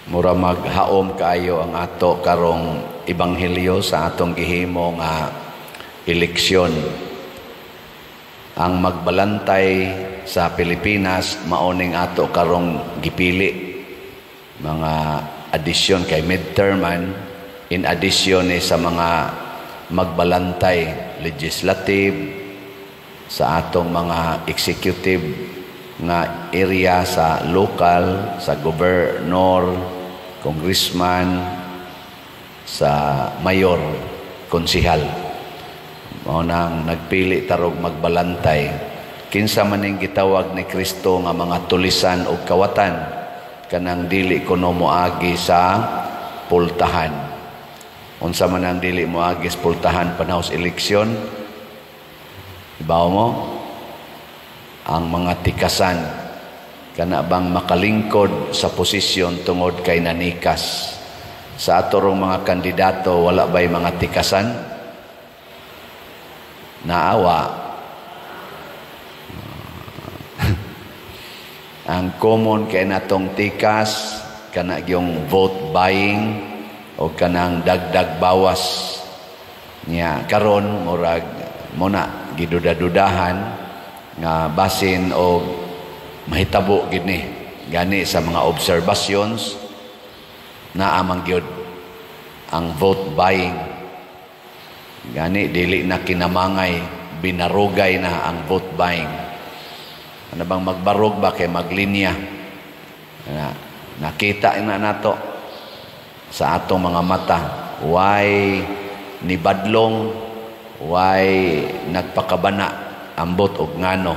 Mura maghaom kaayo ang ato karong ebanghelyo sa atong gihimo nga eleksyon. Ang magbalantay sa Pilipinas maoning ato karong gipili. Mga addition kay midterman, in addition sa mga magbalantay legislative, sa atong mga executive nga area, sa local, sa gobernador, congressman, sa mayor, konsihal. Mao nang nagpili tarog magbalantay. Kinsa man ning gitawag ni Kristo nga mga tulisan o kawatan, kanang dili kuno moagi sa pultahan. Unsa man ang dili moagi sa pultahan panahos eleksyon? Ibaw mo? Ang mga tikasan, kana bang makalingkod sa posisyon tungod kay nanikas. Sa atorong mga kandidato, wala ba'y mga tikasan? Naawa. Ang common kay natong tikas, kana yung vote buying o kanang dagdag bawas niya. Karon murag muna giduda-dudahan nga basin o mahitabo gini gani sa mga observations na amang gyud ang vote buying gani dili na kinamangay, binarugay na ang vote buying. Ano bang magbarog ba kay maglinya nakita na nato sa atong mga mata why nibadlong, why nagpakabana ambot og ngano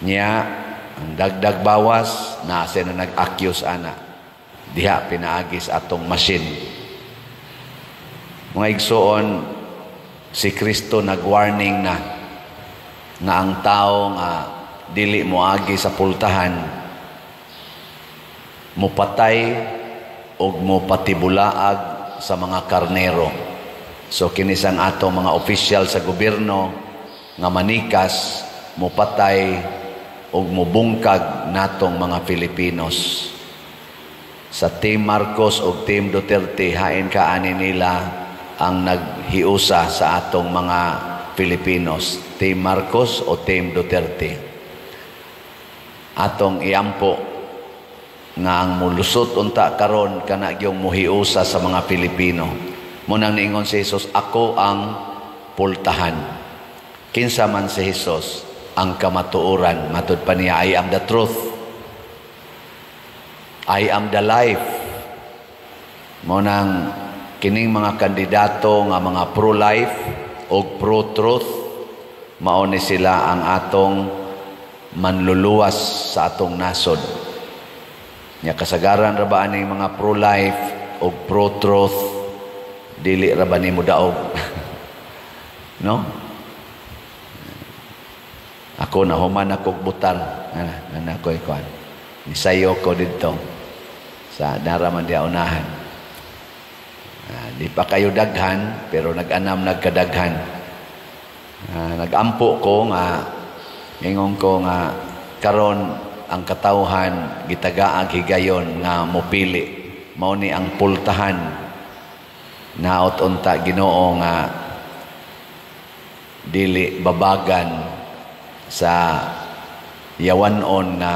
niya ang dagdag bawas na na nag-accuse ana diha pinaagis atong machine. Mga igsoon, si Kristo nag-warning na nga ang tao nga dili moagi sa pultahan mupatay og mupatibulaag sa mga karnero. So kinisang atong mga opisyal sa gobyerno nga manikas, mupatay o mubungkag natong mga Filipinos. Sa Team Marcos o Team Duterte, hain kaani nila ang naghiusa sa atong mga Filipinos. Team Marcos o Team Duterte. Atong iampo nga ang mulusot unta karon kana gyung muhiusa sa mga Pilipino. Munang niingon si Jesus, ako ang pultahan. Kinsa man si Jesus, ang kamatuoran. Matud pa niya, I am the truth. I am the life. Munang kining mga kandidato nga mga pro-life o pro-truth, mauni sila ang atong manluluwas sa atong nasod. Nya kasagaran ra ba aning mga pro-life o pro-truth, dili ra ba nimo daog? No? Ako na human akong butang. Ana ko ikuan. Nisayo ko dito sa naraman dia unahan. Di pa kayo daghan pero nag-anam nagkadaghan. Nagampo ko nga ingon ko nga karon ang katawhan gitagaag higayon nga mopili. Mao ni ang pultahan. Naot unta Ginoo nga dili babagan sa yawanon nga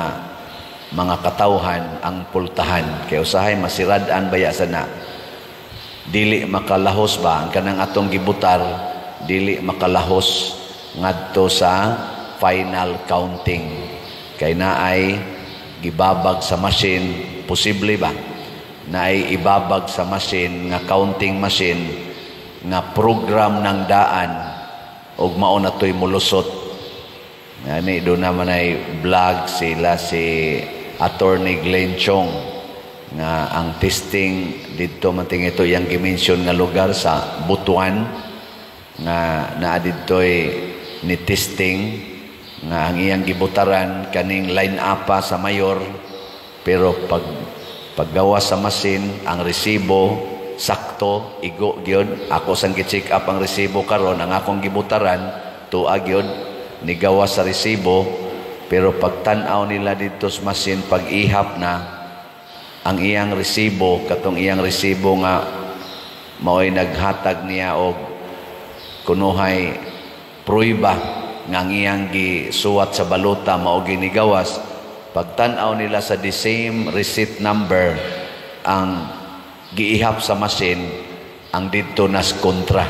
mga katawhan ang pultahan. Kaya usahay masirad-an baya sana. Dili makalahos ba ang kanang atong gibutar, dili makalahos ngadto sa final counting. Kay naay gibabag sa machine, posible ba? Naay ibabag sa machine nga counting machine nga program ng daan ug mao na toy mulusot. Ani do naman ay vlog sila si Attorney Glenn Chong nga ang testing dito manting ito yang gimension nga lugar sa Butuan nga naa ditoy ni testing nga ang iyang gibutaran kaning line up sa mayor pero paggawa sa machine ang resibo sakto igo gyud ako sang gi-check up ang resibo karon ang akong gibutaran tuag gyud nigawa sa resibo pero pagtan-aw nila dito sa machine pag ihap na ang iyang resibo, katong iyang resibo nga mao'y naghatag niya og kunuhay pruiba nga ang iyang gisuwat sa baluta mao ginigawas. Pagtan-aw nila sa the same receipt number ang giihap sa machine, ang dito nas kontra.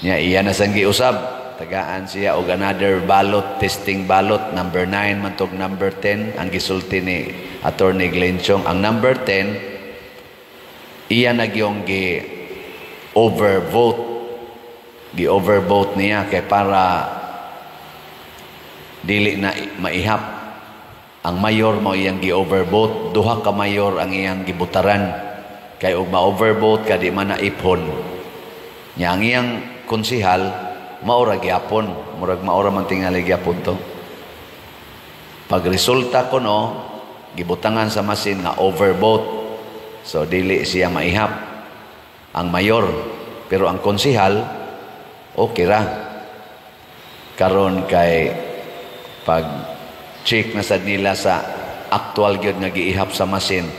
Nya iya na sang giusab, tagaan siya og another ballot, testing ballot, number 9 mantog number 10 ang gisulti ni Attorney Glenchong. Ang number 10 iya nagyong gi-overvote niya kay para dili na maihap. Ang mayor mo iyang gi-overvote, duha ka mayor ang iyang gibutaran kay og ma-overvote ka di man na ipon. Nya ang iyang konsihal maura gyapon, murag maura man tingali gyapon to. Pag resulta ko no, gibutangan sa masin nga overvote, so dili siya maihap ang mayor, pero ang konsihal okay ra. Karon kay pag check na sad nila sa actual gyud nga giihap sa masin,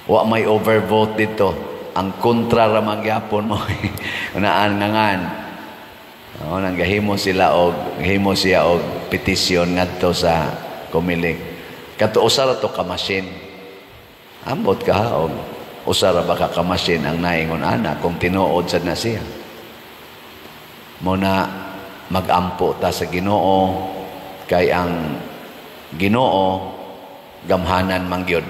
wa may overvote dito. Ang kontra ra man gyapon mo unaan ngangan. Nang gahimo sila og gahimo siya og petisyon ngadto sa Comelec. Kadto usa ra to ka machine. Ambot ka og usa ra ba ka machine ang naingon ana kung tinuod sad na siya. Muna magampo ta sa Ginoo kay ang Ginoo gamhanan man gyud.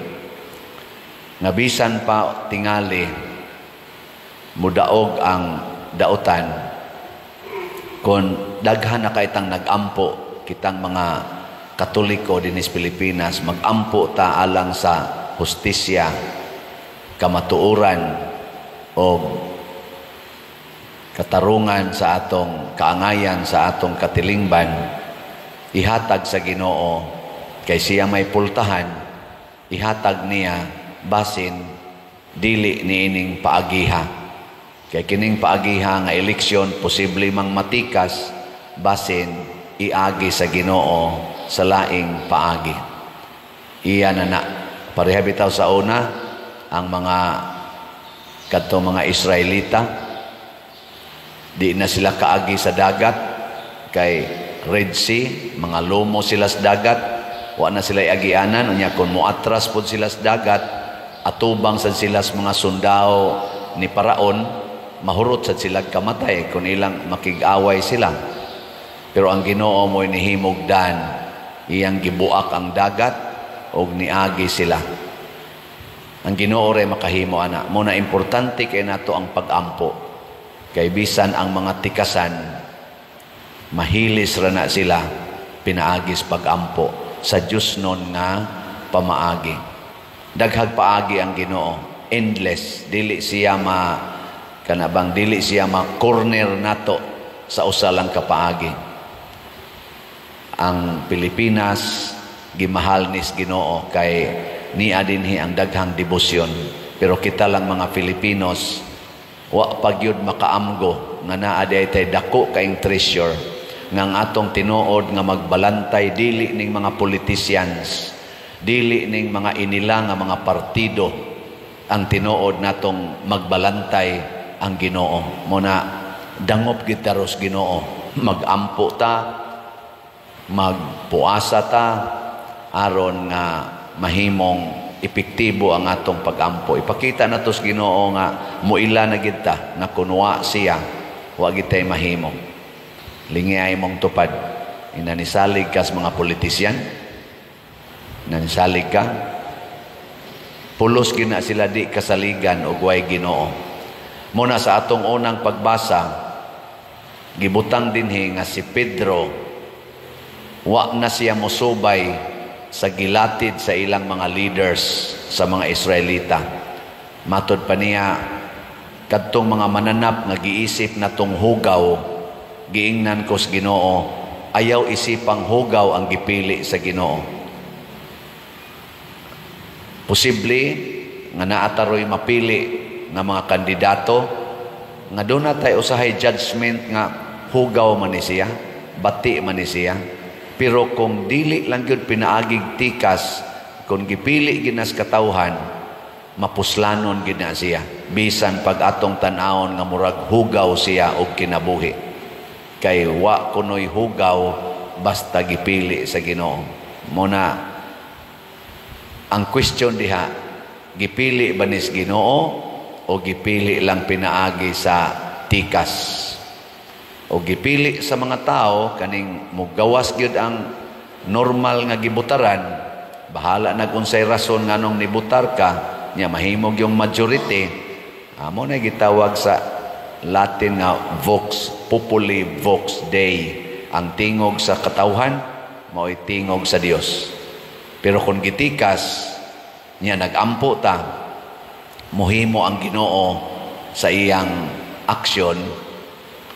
Nga bisan pa tingali mudaog ang dautan kung daghan na kaitang nagampo kitang mga Katoliko dinis Pilipinas, magampo ta alang sa hustisya, kamatuoran o katarungan sa atong kaangayan, sa atong katilingban, ihatag sa Ginoo kay siya may pultahan, ihatag niya basin dili niining paagiha. Kay kining paagiha nga eleksyon posible mang matikas basin iagi sa Ginoo sa laing paagi. Iya na pareha bitaw sa una ang mga kadto mga Israelita di na sila kaagi sa dagat kay Red Sea, mga lumo sila sa dagat, wa na sila agianan unya kun moatras pud sila sa dagat, atubang sad sila sa mga sundao ni Paraon, mahurot sad sila kamatay kung ilang makig-away sila. Pero ang Ginoo mo'y nihimugdan, iyang gibuak ang dagat og niagi sila. Ang Ginoo ray makahimo ana. Muna importante kay nato ang pag-ampo. Kay bisan ang mga tikasan mahilis ra na sila pinaagis pag-ampo sa Dios non nga pamaagi. Daghag paagi ang Ginoo, endless, dili siya kanabang dili siya ma-corner nato sa usa lang ka paagi. Ang Pilipinas gimahal nis Ginoo kay niya dinhi ang daghang debosyon, pero kita lang mga Filipinos wa pagyud makaamgo nga naa tay dako kaing treasure nga ang atong tinuod nga magbalantay dili ning mga politicians, dili ning mga inila nga mga partido ang tinuod natong magbalantay ang Ginoo. Muna dangop kita ros Ginoo, magampo ta, magpuasa ta aron nga mahimong epektibo ang atong pagampo. Ipakita nato sa Ginoo nga muila na gid ta na kunwa siya, wa gid tay mahimo. Lingay mong tupad. Inanisalig ka sa mga politisyan, nanisalig ka, pulos gina sila di kasaligan og way Ginoo. Muna sa atong unang pagbasa, gibutang dinhi nga si Pedro wa na siya mosubay sa gilatid sa ilang mga leaders sa mga Israelita. Matod pa niya, kadtong mga mananap nga giisip natong hugaw, giingnan ko sa Ginoo, ayaw isipang hugaw ang gipili sa Ginoo. Posible nga naataroy mapili nga mga kandidato nga doon na tayo usahay judgment nga hugaw man ni siya, bati man ni siya. Pero kung dili lang yun pinaagig tikas, kung gipili ginas katawhan, mapuslanon gid na siya. Bisan pag atong tan-awon nga murag hugaw siya og kinabuhi. Kay wa kunoy hugaw basta gipili sa Ginoo. Muna ang question diha, gipili ba ni Ginoo o gipili lang pinaagi sa tikas? O gipili sa mga tao kaning mugawas gyud ang normal nga gibutaran, bahala na kung say rason nga nung nibutar ka, niya mahimog yung majority. Amo na gitawag sa Latin nga vox populi vox Dei. Ang tingog sa katawhan, mao'y tingog sa Dios. Pero kung gitikas, niya nagampo ta, muhimo ang Ginoo sa iyang aksyon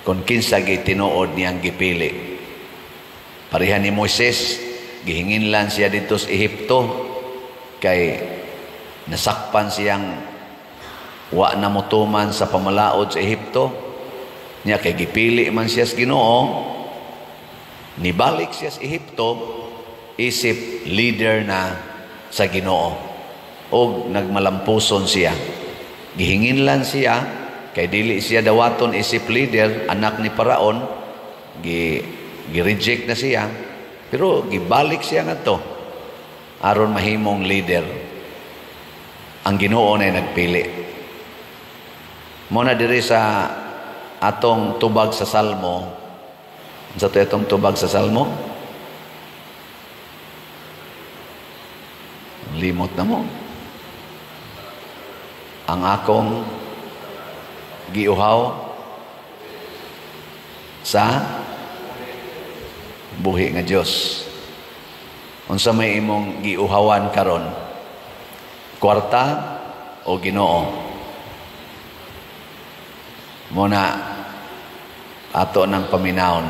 kung kinsa gitinuod niyang gipili. Parihan ni Moises, gihinginlan siya dito sa Ehipto, kay nasakpan siyang wa na mutuman sa pamalaod sa Ehipto. Niya kay gipili man siya sa Ginoo, nibalik siya sa Ehipto, isip leader na sa Ginoo. O nagmalampuson siya. Gihinginlan siya, kay dili siya dawaton isip leader, anak ni Paraon, gi-reject na siya, pero gibalik siya nga to aron mahimong leader. Ang Ginoo na nagpili. Muna diri sa atong tubag sa Salmo, sa to itong tubag sa Salmo, limot na mo. Ang akong giuhaw sa buhi nga Dios. Unsa may imong giuhawan karon? Kwarta o Ginoo? Muna ato ng paminawon.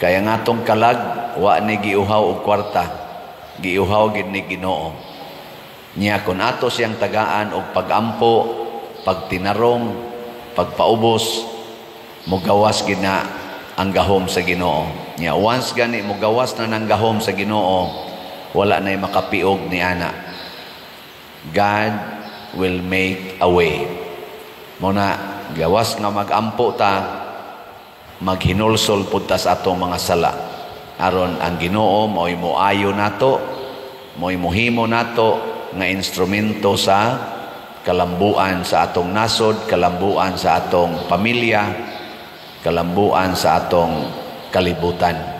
Kaya nga atong kalag, wa ni giuhaw og kwarta, giuhaw gid ni Ginoo. Niya kun ato siyang tagaan og pagampo, pagtinarong, pagpaubos, mugawas gid na ang gahom sa Ginoo. Niya once gani mugawas na nang gahom sa Ginoo, wala nay makapiog ni ana. God will make a way. Muna gawas nga magampo ta, maghinulsol pud ta sa atong mga sala. Aron ang Ginoo mo'y moayo nato, mo'y mohimo nato nga instrumento sa kalambuan sa atong nasod, kalambuan sa atong pamilya, kalambuan sa atong kalibutan.